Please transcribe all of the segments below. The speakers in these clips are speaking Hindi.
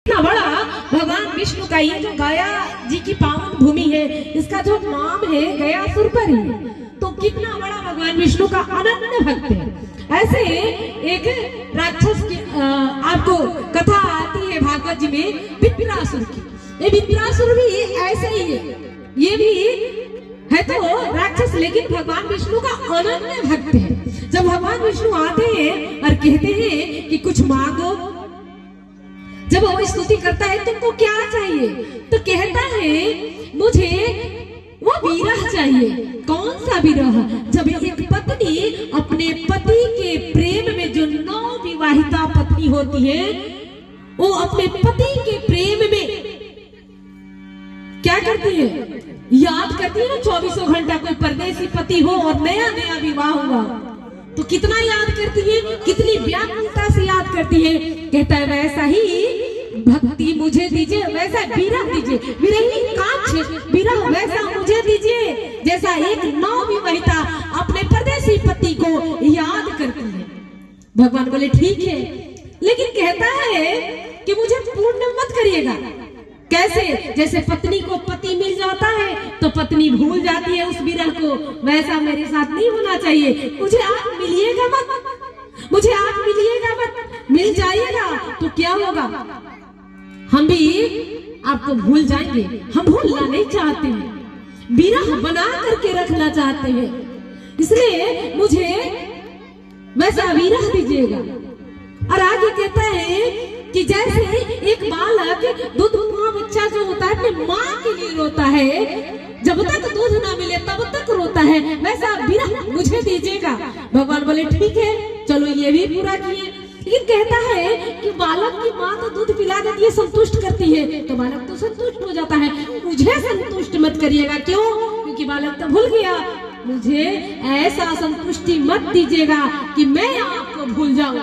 इतना बड़ा भगवान विष्णु का ये जो गया जी की पावन भूमि है, इसका जो नाम है गया सुरपरी, तो कितना बड़ा भगवान विष्णु का अनन्य भक्त है। ऐसे एक राक्षस की आपको कथा आती है भागवत जी में विप्रासुर की। ये विप्रासुर भी ऐसे ही है, ये भी है तो राक्षस, लेकिन भगवान विष्णु का अनन्य भक्त है। जब भगवान विष्णु आते हैं और कहते हैं कि कुछ मांगो, जब वो स्तुति करता है तुमको क्या चाहिए, तो कहता है मुझे वो विरह चाहिए। कौन सा विरह? जब एक पत्नी अपने पति के प्रेम में, जो नवविवाहिता पत्नी होती है, वो अपने पति के प्रेम में क्या करती है? याद करती है ना 24 घंटा। कोई परदेसी पति हो और नया नया विवाह हुआ तो कितना याद करती है, कितनी व्याकुलता से याद करती है। कहता है वैसा ही भक्ति मुझे दीजिए, वैसा विरह दीजिए, विरही कांच विरह वैसा मुझे दीजिए, जैसा एक नवविवाहिता अपने परदेसी पति को याद करती है। भगवान बोले ठीक है, लेकिन कहता है कि मुझे पूर्ण मत करिएगा। कैसे? जैसे पत्नी को पति मिल जाता है तो पत्नी भूल जाती है उस विरह को, वैसा मेरे साथ नहीं होना चाहिए। मुझे आप मिलिएगा मत, मुझे आप मिलिएगा मत। मिल जाइएगा तो क्या होगा? हम भी आपको भूल जाएंगे। हम भूलना नहीं चाहते हैं, विरह बना करके रखना चाहते हैं, इसलिए मुझे वैसा विरह दीजिएगा। और आगे कहता है कि जैसे एक बालक दूध बच्चा जो होता है अपने माँ के लिए रोता है, जब तक दूध ना मिले तब तक रोता है, वैसा विरह मुझे दीजिएगा। भगवान बोले ठीक है, चलो ये भी पूरा किए। लेकिन कहता है कि बालक की माँ तो दूध पिला देती है, संतुष्ट करती है, तो बालक तो संतुष्ट हो जाता है। मुझे संतुष्ट मत करिएगा। क्यों? क्योंकि बालक तो भूल गया। मुझे ऐसा संतुष्टि मत दीजिएगा कि मैं आपको भूल जाऊं,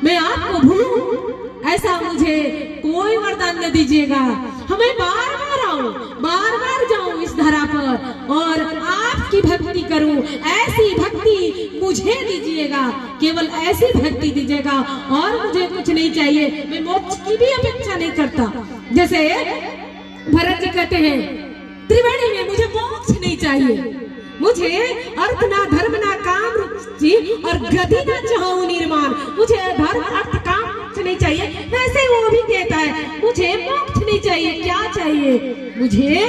मैं आपको भूलूं, ऐसा मुझे कोई वरदान न दीजिएगा। हमें बार बार आऊं, बार बार जाऊं इस धरा पर और आपकी भक्ति करूं, ऐसी भक्ति मुझे दीजिएगा, केवल ऐसी भक्ति दीजिएगा, और मुझे कुछ नहीं चाहिए। मैं मोक्ष की भी अपेक्षा नहीं करता। जैसे भरत जी कहते हैं त्रिवेणी में मुझे मोक्ष नहीं चाहिए, मुझे अर्थ ना धर्म ना काम रुचि और गति ना चाहूं निर्माण। मुझे धर्म अर्थ काम नहीं चाहिए। वैसे वो भी कहता है मुझे मोक्ष नहीं चाहिए। क्या चाहिए? मुझे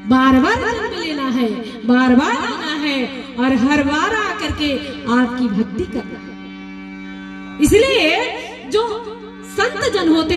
बार बार जन्म लेना है, बार बार आना है और हर बार आकर के आपकी भक्ति करना है। इसलिए जो संत जन होते